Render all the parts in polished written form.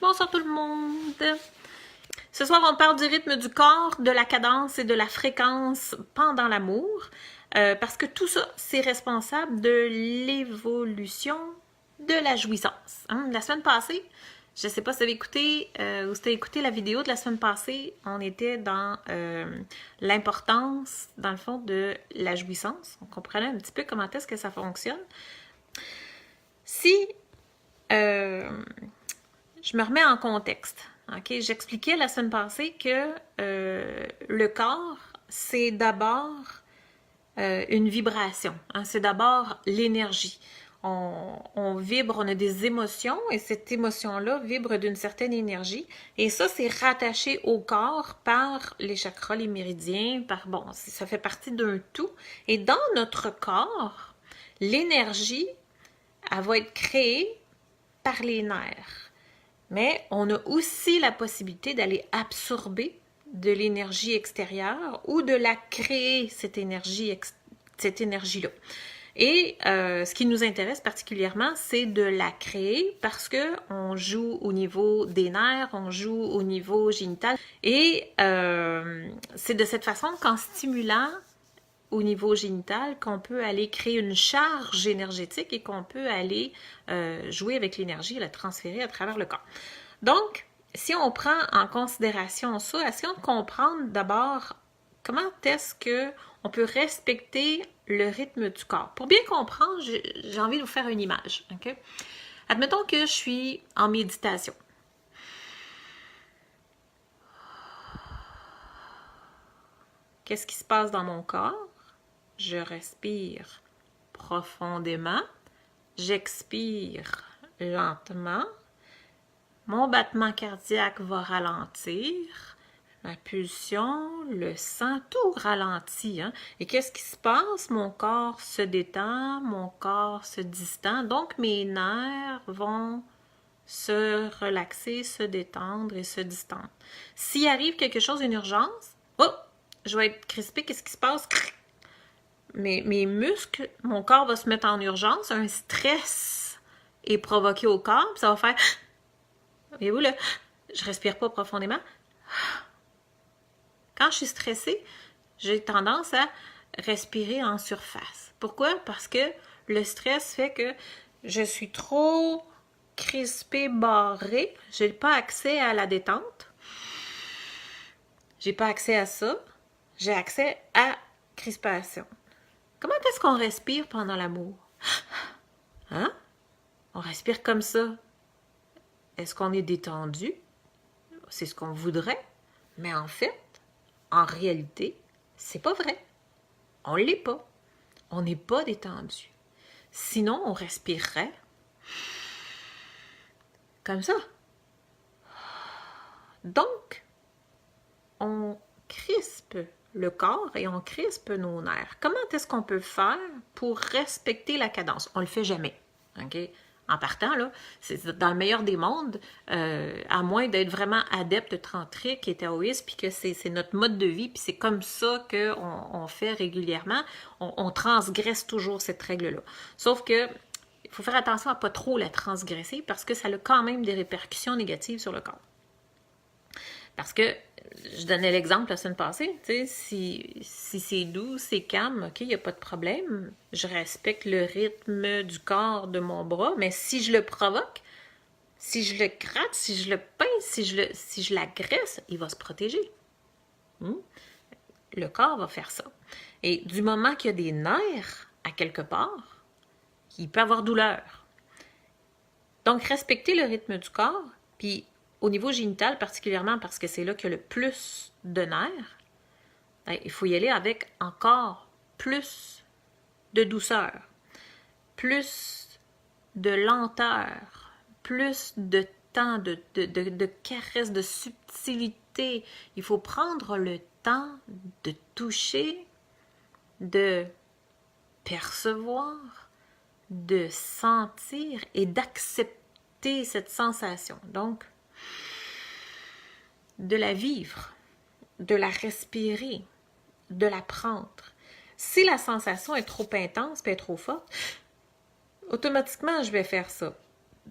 Bonsoir tout le monde! Ce soir, on parle du rythme du corps, de la cadence et de la fréquence pendant l'amour, parce que tout ça, c'est responsable de l'évolution de la jouissance. La semaine passée, je ne sais pas si vous avez écouté ou si vous avez écouté la vidéo de la semaine passée, on était dans l'importance, dans le fond, de la jouissance. On comprenait un petit peu comment est-ce que ça fonctionne. Si je me remets en contexte. Okay? J'expliquais la semaine passée que le corps, c'est d'abord une vibration. C'est d'abord l'énergie. On vibre, on a des émotions et cette émotion-là vibre d'une certaine énergie. Et ça, c'est rattaché au corps par les chakras, les méridiens, ça fait partie d'un tout. Et dans notre corps, l'énergie, elle va être créée par les nerfs. Mais on a aussi la possibilité d'aller absorber de l'énergie extérieure ou de la créer, cette énergie-là. Et ce qui nous intéresse particulièrement, c'est de la créer parce qu'on joue au niveau des nerfs, on joue au niveau génital. Et c'est de cette façon qu'en stimulant au niveau génital qu'on peut aller créer une charge énergétique et qu'on peut aller jouer avec l'énergie et la transférer à travers le corps. Donc, si on prend en considération ça, essayons de comprendre d'abord comment est-ce qu'on peut respecter le rythme du corps. Pour bien comprendre, j'ai envie de vous faire une image. Okay? Admettons que je suis en méditation. Qu'est-ce qui se passe dans mon corps? Je respire profondément, j'expire lentement, mon battement cardiaque va ralentir, ma pulsion, le sang, tout ralentit. Et qu'est-ce qui se passe? Mon corps se détend, mon corps se distend, donc mes nerfs vont se relaxer, se détendre et se distendre. S'il arrive quelque chose, une urgence, je vais être crispée, qu'est-ce qui se passe? Mes muscles, mon corps va se mettre en urgence, un stress est provoqué au corps, puis ça va faire... Voyez-vous là, je respire pas profondément. Quand je suis stressée, j'ai tendance à respirer en surface. Pourquoi? Parce que le stress fait que je suis trop crispée, barrée, j'ai pas accès à la détente. J'ai pas accès à ça. J'ai accès à crispation. Comment est-ce qu'on respire pendant l'amour? Hein? On respire comme ça. Est-ce qu'on est détendu? C'est ce qu'on voudrait. Mais en fait, en réalité, c'est pas vrai. On l'est pas. On n'est pas détendu. Sinon, on respirerait comme ça. Donc, on crispe le corps et on crispe nos nerfs. Comment est-ce qu'on peut faire pour respecter la cadence? On le fait jamais. Okay? En partant, là, c'est dans le meilleur des mondes, à moins d'être vraiment adepte tantrique et taoïste, puis que c'est notre mode de vie, puis c'est comme ça qu'on fait régulièrement, on transgresse toujours cette règle-là. Sauf que il faut faire attention à ne pas trop la transgresser parce que ça a quand même des répercussions négatives sur le corps. Parce que, je donnais l'exemple la semaine passée, si c'est doux, c'est calme, ok, il n'y a pas de problème. Je respecte le rythme du corps de mon bras, mais si je le provoque, si je le gratte, si je le pince, si je l'agresse, il va se protéger. Le corps va faire ça. Et du moment qu'il y a des nerfs à quelque part, il peut avoir douleur. Donc, respecter le rythme du corps, puis au niveau génital, particulièrement parce que c'est là qu'il y a le plus de nerfs, il faut y aller avec encore plus de douceur, plus de lenteur, plus de temps, de caresses, de subtilité. Il faut prendre le temps de toucher, de percevoir, de sentir et d'accepter cette sensation. Donc, de la vivre, de la respirer, de la prendre. Si la sensation est trop intense et trop forte, automatiquement, je vais faire ça.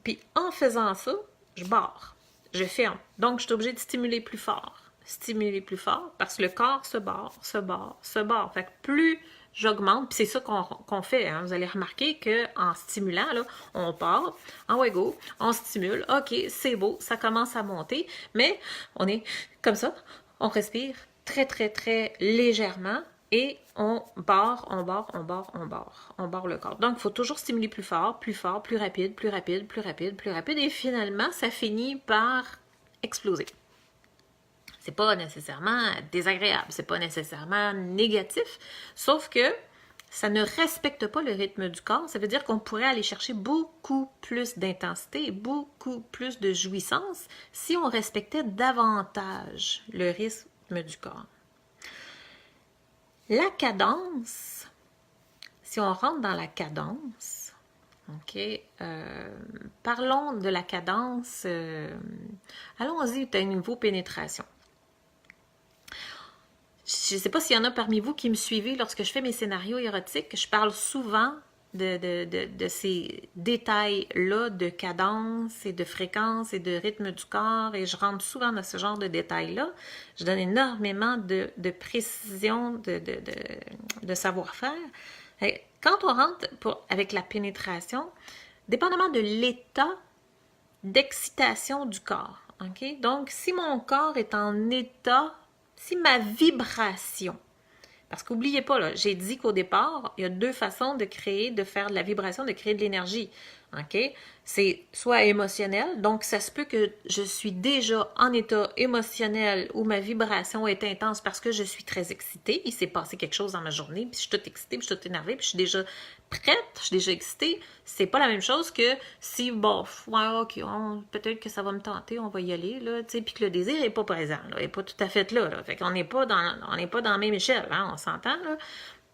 Puis en faisant ça, je barre. je ferme. Donc, je suis obligée de stimuler plus fort. Stimuler plus fort parce que le corps se barre, se barre, se barre. Fait que plus j'augmente, puis c'est ça qu'on fait, hein. Vous allez remarquer qu'en stimulant, là, on part, en go, on stimule, ok, c'est beau, ça commence à monter, mais on est comme ça, on respire très, très, très légèrement et on barre, on barre, on barre, on barre. On barre le corps. Donc, il faut toujours stimuler plus fort, plus rapide, plus rapide, plus rapide, plus rapide. Et finalement, ça finit par exploser. C'est pas nécessairement désagréable, c'est pas nécessairement négatif, sauf que ça ne respecte pas le rythme du corps. Ça veut dire qu'on pourrait aller chercher beaucoup plus d'intensité, beaucoup plus de jouissance si on respectait davantage le rythme du corps. La cadence, si on rentre dans la cadence, ok, parlons de la cadence, allons-y à un niveau pénétration. Je ne sais pas s'il y en a parmi vous qui me suivez lorsque je fais mes scénarios érotiques, je parle souvent de ces détails-là de cadence et de fréquence et de rythme du corps et je rentre souvent dans ce genre de détails-là. Je donne énormément de précision, de savoir-faire. Quand on rentre avec la pénétration, dépendamment de l'état d'excitation du corps, ok? Donc, si mon corps est en état, si ma vibration, parce qu'oubliez pas, là, j'ai dit qu'au départ, il y a deux façons de créer, de faire de la vibration, de créer de l'énergie. OK? C'est soit émotionnel, donc ça se peut que je suis déjà en état émotionnel où ma vibration est intense parce que je suis très excitée. Il s'est passé quelque chose dans ma journée, puis je suis toute excitée, puis je suis toute énervée, puis je suis déjà prête, je suis déjà excitée. C'est pas la même chose que si, bon, ouais, OK, peut-être que ça va me tenter, on va y aller, là, tu sais, puis que le désir est pas présent, là, est pas tout à fait là, là. Fait qu'on n'est pas dans la même échelle, hein, on s'entend, là.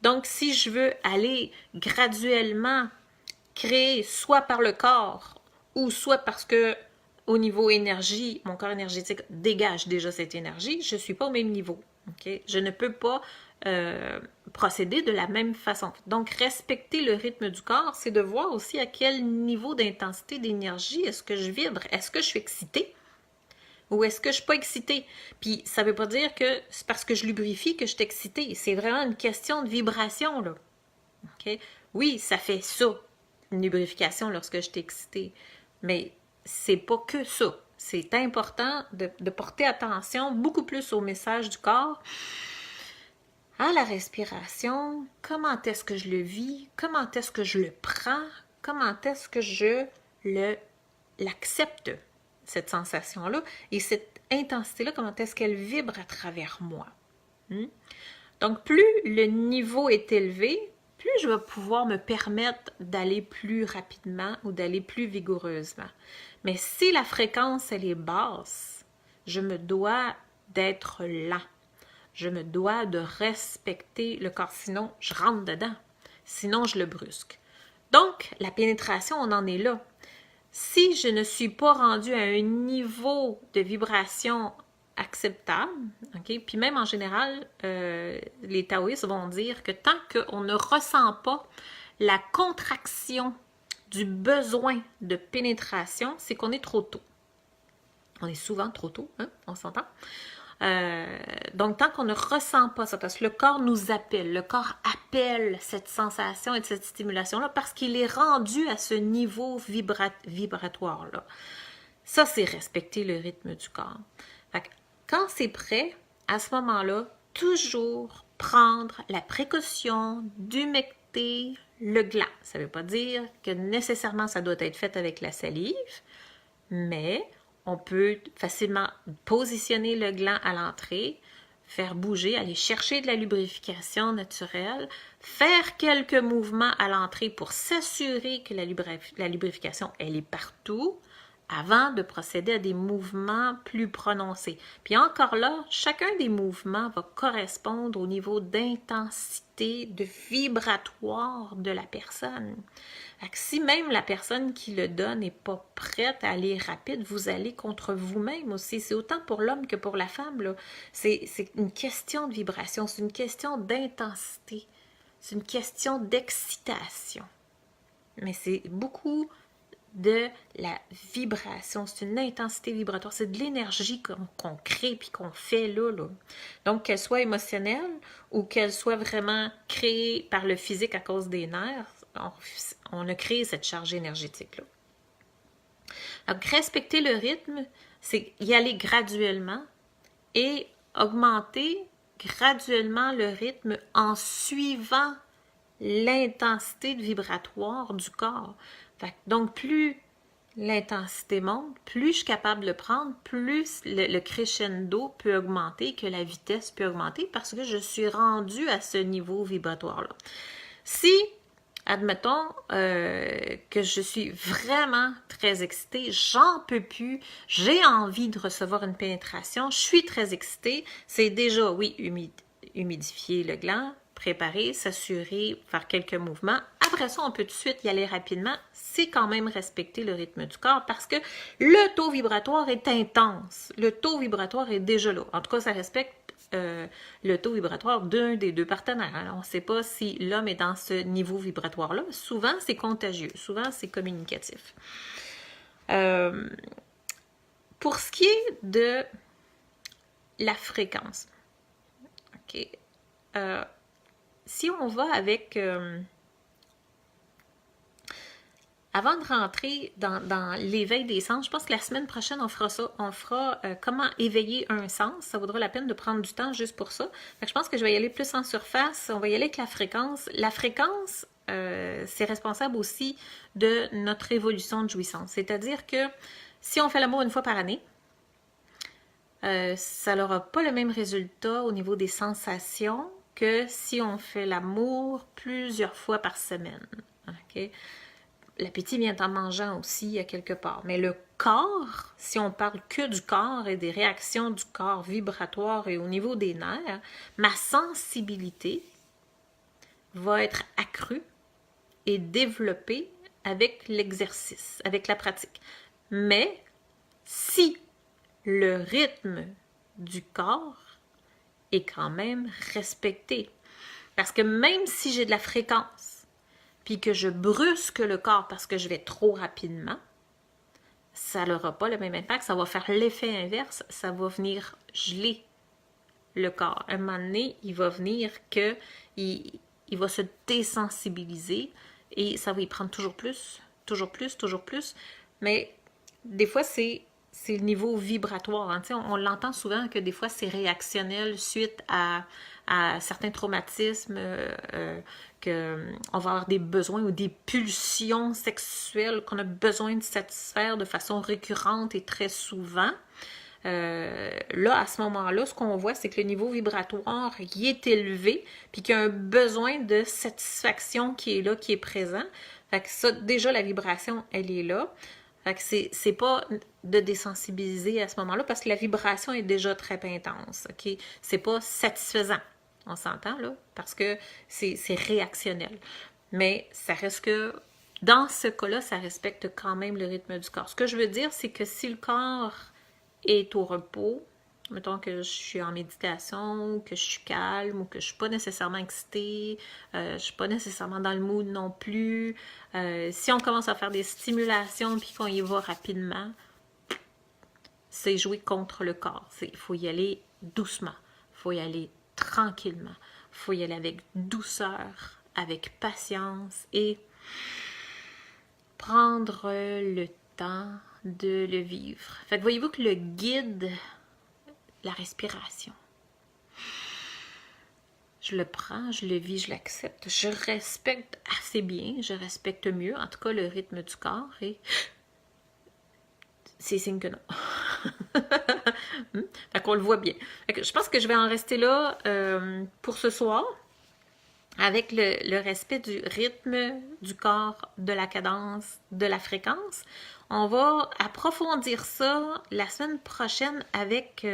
Donc, si je veux aller graduellement créé soit par le corps ou soit parce que au niveau énergie, mon corps énergétique dégage déjà cette énergie, je ne suis pas au même niveau. Okay? Je ne peux pas procéder de la même façon. Donc, respecter le rythme du corps, c'est de voir aussi à quel niveau d'intensité d'énergie est-ce que je vibre. Est-ce que je suis excitée ou est-ce que je ne suis pas excitée? Puis, ça ne veut pas dire que c'est parce que je lubrifie que je suis excitée. C'est vraiment une question de vibration, là. Okay? Oui, ça fait ça, une lubrification lorsque je suis excitée. Mais c'est pas que ça. C'est important de porter attention beaucoup plus au message du corps, à la respiration, comment est-ce que je le vis, comment est-ce que je le prends, comment est-ce que je l'accepte, cette sensation-là, et cette intensité-là, comment est-ce qu'elle vibre à travers moi. Donc, plus le niveau est élevé, plus je vais pouvoir me permettre d'aller plus rapidement ou d'aller plus vigoureusement. Mais si la fréquence, elle est basse, je me dois d'être lent. Je me dois de respecter le corps, sinon je rentre dedans. Sinon, je le brusque. Donc, la pénétration, on en est là. Si je ne suis pas rendue à un niveau de vibration acceptable, ok? Puis même en général, les taoïstes vont dire que tant qu'on ne ressent pas la contraction du besoin de pénétration, c'est qu'on est trop tôt. On est souvent trop tôt, hein? On s'entend? Donc, tant qu'on ne ressent pas ça, parce que le corps nous appelle, le corps appelle cette sensation et cette stimulation-là parce qu'il est rendu à ce niveau vibratoire-là. Ça, c'est respecter le rythme du corps. Fait que, quand c'est prêt, à ce moment-là, toujours prendre la précaution d'humecter le gland. Ça ne veut pas dire que nécessairement ça doit être fait avec la salive, mais on peut facilement positionner le gland à l'entrée, faire bouger, aller chercher de la lubrification naturelle, faire quelques mouvements à l'entrée pour s'assurer que la lubrification, elle est partout, avant de procéder à des mouvements plus prononcés. Puis encore là, chacun des mouvements va correspondre au niveau d'intensité, de vibratoire de la personne. Fait que si même la personne qui le donne n'est pas prête à aller rapide, vous allez contre vous-même aussi. C'est autant pour l'homme que pour la femme, là. C'est une question de vibration, c'est une question d'intensité, c'est une question d'excitation. Mais c'est beaucoup de la vibration. C'est une intensité vibratoire. C'est de l'énergie qu'on crée puis qu'on fait là. Donc, qu'elle soit émotionnelle ou qu'elle soit vraiment créée par le physique à cause des nerfs, on a créé cette charge énergétique-là. Donc, respecter le rythme, c'est y aller graduellement et augmenter graduellement le rythme en suivant l'intensité vibratoire du corps. Donc, plus l'intensité monte, plus je suis capable de le prendre, plus le crescendo peut augmenter, que la vitesse peut augmenter parce que je suis rendue à ce niveau vibratoire-là. Si, admettons que je suis vraiment très excitée, j'en peux plus, j'ai envie de recevoir une pénétration, je suis très excitée, c'est déjà, oui, humidifier le gland, préparer, s'assurer, faire quelques mouvements. Après ça, on peut tout de suite y aller rapidement. C'est quand même respecter le rythme du corps parce que le taux vibratoire est intense. Le taux vibratoire est déjà là. En tout cas, ça respecte le taux vibratoire d'un des deux partenaires. Alors, on ne sait pas si l'homme est dans ce niveau vibratoire-là. Souvent, c'est contagieux. Souvent, c'est communicatif. Pour ce qui est de la fréquence, OK. Si on va avec... avant de rentrer dans l'éveil des sens, je pense que la semaine prochaine, on fera ça. On fera comment éveiller un sens. Ça vaudra la peine de prendre du temps juste pour ça. Fait que je pense que je vais y aller plus en surface. On va y aller avec la fréquence. La fréquence, c'est responsable aussi de notre évolution de jouissance. C'est-à-dire que si on fait l'amour une fois par année, ça n'aura pas le même résultat au niveau des sensations que si on fait l'amour plusieurs fois par semaine. OK? L'appétit vient en mangeant aussi à quelque part. Mais le corps, si on parle que du corps et des réactions du corps vibratoires et au niveau des nerfs, ma sensibilité va être accrue et développée avec l'exercice, avec la pratique. Mais si le rythme du corps est quand même respecté, parce que même si j'ai de la fréquence, puis que je brusque le corps parce que je vais trop rapidement, ça n'aura pas le même impact, ça va faire l'effet inverse, ça va venir geler le corps. À un moment donné, il va venir que il va se désensibiliser et ça va y prendre toujours plus, toujours plus, toujours plus. Mais des fois, c'est le niveau vibratoire. Hein. On l'entend souvent que des fois, c'est réactionnel suite à certains traumatismes, qu'on va avoir des besoins ou des pulsions sexuelles qu'on a besoin de satisfaire de façon récurrente et très souvent. Là, à ce moment-là, ce qu'on voit, c'est que le niveau vibratoire y est élevé, puis qu'il y a un besoin de satisfaction qui est là, qui est présent. Fait que ça, déjà, la vibration, elle est là. Fait que c'est pas de désensibiliser à ce moment-là, parce que la vibration est déjà très intense, OK? C'est pas satisfaisant, on s'entend, là, parce que c'est réactionnel. Mais ça reste que, dans ce cas-là, ça respecte quand même le rythme du corps. Ce que je veux dire, c'est que si le corps est au repos, mettons que je suis en méditation, que je suis calme ou que je suis pas nécessairement excitée, je suis pas nécessairement dans le mood non plus. Si on commence à faire des stimulations puis qu'on y va rapidement, c'est jouer contre le corps. Il faut y aller doucement, il faut y aller tranquillement, il faut y aller avec douceur, avec patience et prendre le temps de le vivre. Fait que voyez-vous que le guide, la respiration, je le prends, je le vis, je l'accepte, je respecte assez bien, je respecte mieux, en tout cas, le rythme du corps et c'est signe que non. Fait qu'on le voit bien. Fait que je pense que je vais en rester là pour ce soir avec le respect du rythme du corps, de la cadence, de la fréquence. On va approfondir ça la semaine prochaine avec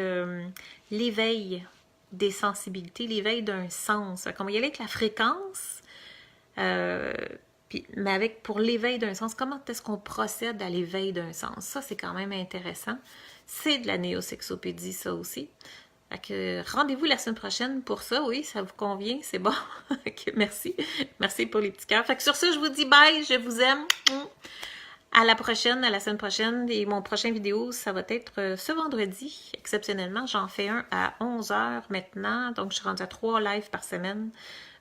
l'éveil des sensibilités, l'éveil d'un sens. On va y aller avec la fréquence, mais pour l'éveil d'un sens, comment est-ce qu'on procède à l'éveil d'un sens? Ça, c'est quand même intéressant. C'est de la néosexopédie, ça aussi. Fait que rendez-vous la semaine prochaine pour ça. Oui, ça vous convient? C'est bon? Okay, merci. Merci pour les petits cœurs. Fait que sur ça, je vous dis bye. Je vous aime. À la prochaine, à la semaine prochaine. Et mon prochain vidéo, ça va être ce vendredi. Exceptionnellement, j'en fais un à 11h maintenant. Donc, je suis rendue à 3 lives par semaine.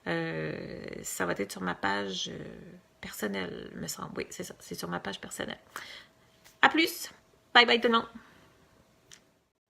Ça va être sur ma page personnelle, me semble. Oui, c'est ça. C'est sur ma page personnelle. À plus! Bye bye tout le monde!